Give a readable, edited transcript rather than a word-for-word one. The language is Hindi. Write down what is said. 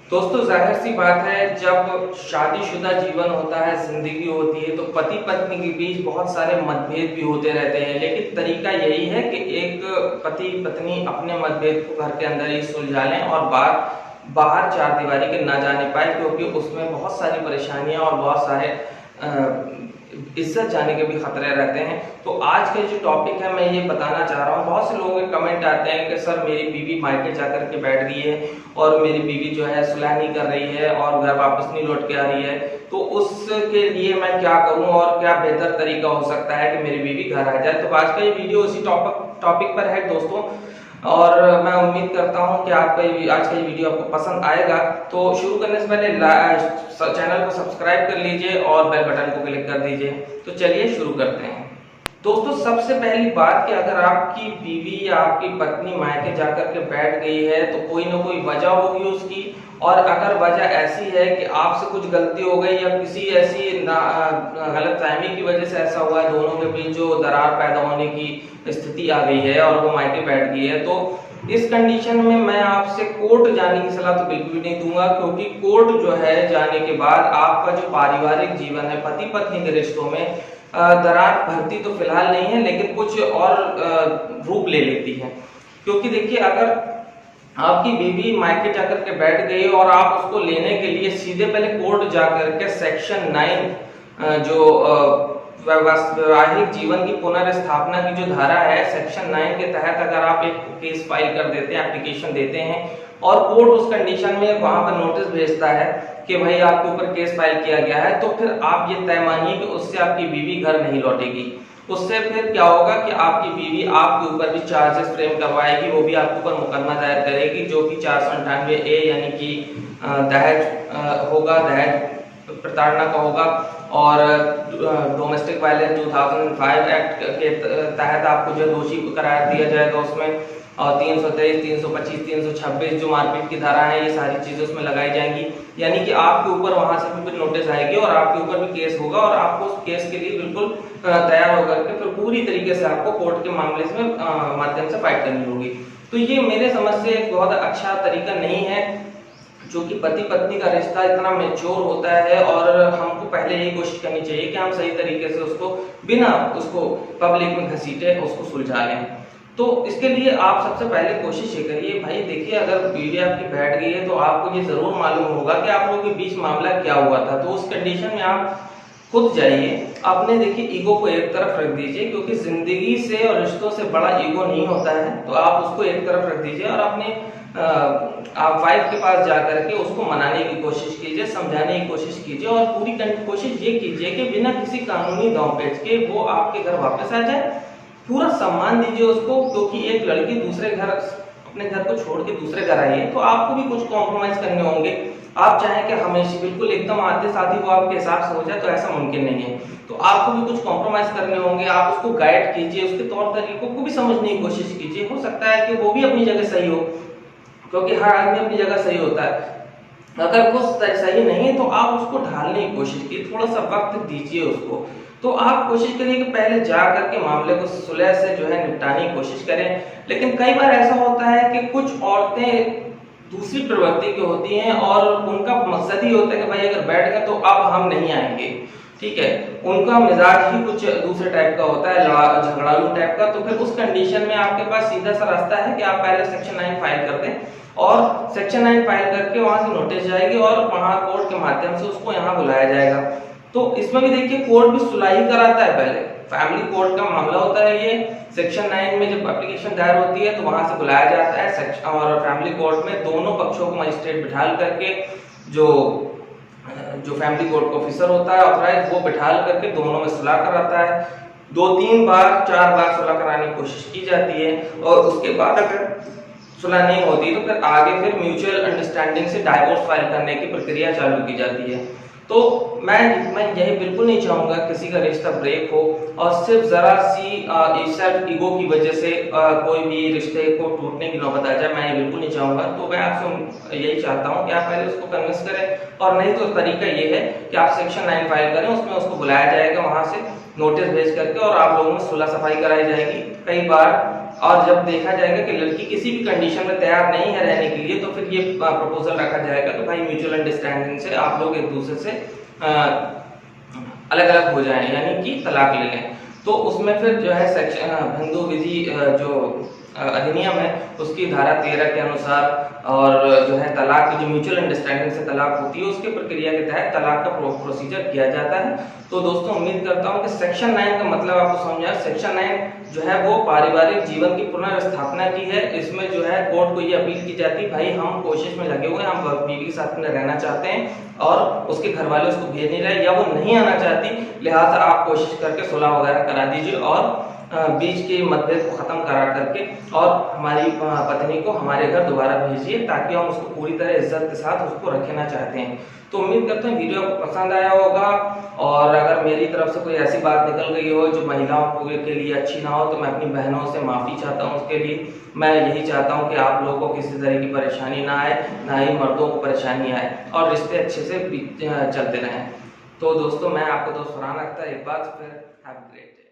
दोस्तों जाहिर सी बात है, जब शादीशुदा जीवन होता है, जिंदगी होती है, तो पति पत्नी के बीच बहुत सारे मतभेद भी होते रहते हैं। लेकिन तरीका यही है कि एक पति पत्नी अपने मतभेद को घर के अंदर ही सुलझा लें और बाहर चार दीवारी के ना जाने पाए, क्योंकि उसमें बहुत सारी परेशानियां और बहुत सारे इज्जत जाने के भी खतरे रहते हैं। तो आज का जो टॉपिक है, मैं ये बताना चाह रहा हूँ। बहुत से लोगों के कमेंट आते हैं कि सर मेरी बीवी मायके जाकर के बैठ गई है और मेरी बीवी जो है सुलह नहीं कर रही है और घर वापस नहीं लौट के आ रही है, तो उसके लिए मैं क्या करूं और क्या बेहतर तरीका हो सकता है कि मेरी बीवी घर आ जाए। तो आज का ये वीडियो उसी टॉपिक पर है दोस्तों, और मैं उम्मीद करता हूं कि आपका आज का ये वीडियो आपको पसंद आएगा। तो शुरू करने से पहले चैनल को सब्सक्राइब कर लीजिए और बेल बटन को क्लिक कर दीजिए। तो चलिए शुरू करते हैं। दोस्तों सबसे पहली बात कि अगर आपकी बीवी या आपकी पत्नी मायके जाकर के बैठ गई है तो कोई ना कोई वजह होगी उसकी, और अगर वजह ऐसी है कि आपसे कुछ गलती हो गई या किसी ऐसी गलतफहमी की वजह से ऐसा हुआ है, दोनों के बीच जो दरार पैदा होने की स्थिति आ गई है और वो मायके बैठ गई है, तो इस कंडीशन में मैं आपसे कोर्ट जाने की सलाह तो बिल्कुल भी नहीं दूंगा। क्योंकि कोर्ट जो है जाने के बाद आपका जो पारिवारिक जीवन है, पति पत्नी के रिश्तों में दरार भरती तो फिलहाल नहीं है, लेकिन कुछ और रूप ले लेती है। क्योंकि देखिए, अगर आपकी बीवी मायके जाकर के बैठ गई और आप उसको लेने के लिए सीधे पहले कोर्ट जाकर के सेक्शन 9 जो वैवाहिक जीवन की पुनर्स्थापना की जो धारा है, सेक्शन 9 के तहत अगर आप एक केस फाइल कर देते हैं, एप्लीकेशन देते हैं और कोर्ट उस कंडीशन में वहां पर नोटिस भेजता है कि भाई आपके ऊपर केस फाइल किया गया है, तो फिर आप ये तय मानिए कि उससे आपकी बीवी घर नहीं लौटेगी। उससे फिर क्या होगा कि आपकी बीवी आपके ऊपर भी चार्जेस फ्रेम करवाएगी, वो भी आपके ऊपर मुकदमा दायर करेगी, जो कि 498A यानी कि दहेज होगा, दहेज प्रताड़ना का होगा, और डोमेस्टिक वायलेंस 2005 एक्ट के तहत आपको जो दोषी करार दिया जाएगा उसमें, और 323, 325, 326 जो मारपीट की धारा है, ये सारी चीजें उसमें लगाई जाएंगी। यानी कि आपके ऊपर वहां से भी नोटिस आएगी और आपके ऊपर भी केस होगा, और आपको उस केस के लिए बिल्कुल तैयार होकर के फिर पूरी तरीके से आपको कोर्ट के मामले में माध्यम से फाइट करनी होगी। तो ये मेरे समझ से एक बहुत अच्छा तरीका नहीं है, जो कि पति पत्नी का रिश्ता इतना मैच्योर होता है, और हमको पहले यही कोशिश करनी चाहिए कि हम सही तरीके से उसको बिना उसको पब्लिक में घसीटे उसको सुलझा लें। तो इसके लिए आप सबसे पहले कोशिश ये करिए, भाई देखिए, अगर बीवी आपकी बैठ गई है तो आपको ये जरूर मालूम होगा कि आप लोगों के बीच मामला क्या हुआ था। तो उस कंडीशन में आप खुद जाइए, अपने देखिए ईगो को एक तरफ रख दीजिए, क्योंकि जिंदगी से और रिश्तों से बड़ा ईगो नहीं होता है। तो आप उसको एक तरफ रख दीजिए और अपने आप वाइफ के पास जाकर के उसको मनाने की कोशिश कीजिए, समझाने की कोशिश कीजिए, और पूरी कोशिश ये कीजिए कि बिना किसी कानूनी दांवपेच के वो आपके घर वापस आ जाए। पूरा सम्मान दीजिए उसको, क्योंकि एक लड़की दूसरे घर, अपने घर को छोड़ के दूसरे घर आई है, तो आपको भी कुछ कॉम्प्रोमाइज करने होंगे। आप चाहें कि हमेशा बिल्कुल एकदम आते साथ ही वो आपके हिसाब से हो जाए, तो ऐसा मुमकिन नहीं है। तो आपको भी कुछ कॉम्प्रोमाइज करने होंगे। आप उसको गाइड कीजिए, उसके तौर तरीकों को भी समझने की कोशिश कीजिए। हो सकता है कि वो भी अपनी जगह सही हो, क्योंकि हर आदमी अपनी जगह सही होता है। अगर वो सही नहीं है तो आप उसको ढालने की कोशिश कीजिए, थोड़ा सा वक्त दीजिए उसको। तो आप कोशिश करिए कि पहले जा करके मामले को सुलह से जो है निपटाने की कोशिश करें। लेकिन कई बार ऐसा होता है कि कुछ औरतें दूसरी प्रवृत्ति की होती हैं और उनका मकसद ही होता है कि भाई अगर बैठ गए तो अब हम नहीं आएंगे, ठीक है। उनका मिजाज ही कुछ दूसरे टाइप का होता है, झगड़ालू टाइप का। तो फिर उस कंडीशन में आपके पास सीधा सा रास्ता है कि आप पहले सेक्शन 9 फाइल कर दें, और सेक्शन 9 फाइल करके वहां से नोटिस जाएगी और वहां कोर्ट के माध्यम से उसको यहाँ बुलाया जाएगा। तो इसमें भी देखिए, कोर्ट भी सुलह ही कराता है। पहले फैमिली कोर्ट का मामला होता है ये। सेक्शन 9 में जब एप्लीकेशन दायर होती है तो वहां से बुलाया जाता है सेक्शन, और फैमिली कोर्ट में दोनों पक्षों को मजिस्ट्रेट बिठाल करके, जो फैमिली कोर्ट का ऑफिसर होता है ऑथराइज, वो बिठाल करके दोनों में सुलह कराता है। 2-3 बार 4 बार सुलह कराने की कोशिश की जाती है, और उसके बाद अगर सुलह नहीं होती तो फिर आगे फिर म्यूचुअल अंडरस्टैंडिंग से डाइवोर्स फाइल करने की प्रक्रिया चालू की जाती है। तो मैं यही बिल्कुल नहीं चाहूंगा किसी का रिश्ता ब्रेक हो, और सिर्फ जरा सी सेल्फ ईगो की वजह से कोई भी रिश्ते को टूटने की नौबत आ जाए। मैं ये बिल्कुल नहीं चाहूंगा। तो मैं आपसे यही चाहता हूँ कि आप पहले उसको कन्विंस करें, और नहीं तो तरीका ये है कि आप सेक्शन 9 फाइल करें, उसमें उसको बुलाया जाएगा, वहां से नोटिस भेज करके, और आप लोगों में सुलह सफाई कराई जाएगी। कई बार और जब देखा जाएगा कि लड़की किसी भी कंडीशन में तैयार नहीं है रहने के लिए, तो फिर ये प्रपोजल रखा जाएगा तो भाई म्यूचुअल अंडरस्टैंडिंग से आप लोग एक दूसरे से अलग अलग हो जाएं, यानी कि तलाक ले लें। तो उसमें फिर जो है सेक्शन हिंदू विधि जो अधिनियम है उसकी धारा 13 के अनुसार और जो है तलाक की जो म्यूचुअल अंडरस्टैंडिंग से तलाक होती है उसके प्रक्रिया के तहत तलाक का प्रोसीजर किया जाता है। तो दोस्तों उम्मीद करता हूं कि सेक्शन 9 का मतलब आपको समझ आया। सेक्शन 9 जो है वो पारिवारिक जीवन की पुनर्स्थापना की है। इसमें जो है कोर्ट को ये अपील की जाती है, भाई हम कोशिश में लगे हुए हैं, हम बीवी के साथ में रहना चाहते हैं और उसके घर वाले उसको भेज नहीं रहे या वो नहीं आना चाहती, लिहाजा आप कोशिश करके सुलह वगैरह करा दीजिए और बीच के मतभेद को खत्म करा करके और हमारी पत्नी को हमारे घर दोबारा भेजिए, ताकि हम उसको पूरी तरह इज्जत के साथ उसको रखना चाहते हैं। तो उम्मीद करते हैं वीडियो आपको पसंद आया होगा, और अगर मेरी तरफ से कोई ऐसी बात निकल गई हो जो महिलाओं के लिए अच्छी ना हो तो मैं अपनी बहनों से माफ़ी चाहता हूँ। उसके लिए मैं यही चाहता हूँ कि आप लोगों को किसी तरह की परेशानी ना आए, ना ही मर्दों को परेशानी आए और रिश्ते अच्छे से चलते रहें। तो दोस्तों मैं आपको दोस्त फरहान अख्तर एक बार फिर हैव अ ग्रेट डे।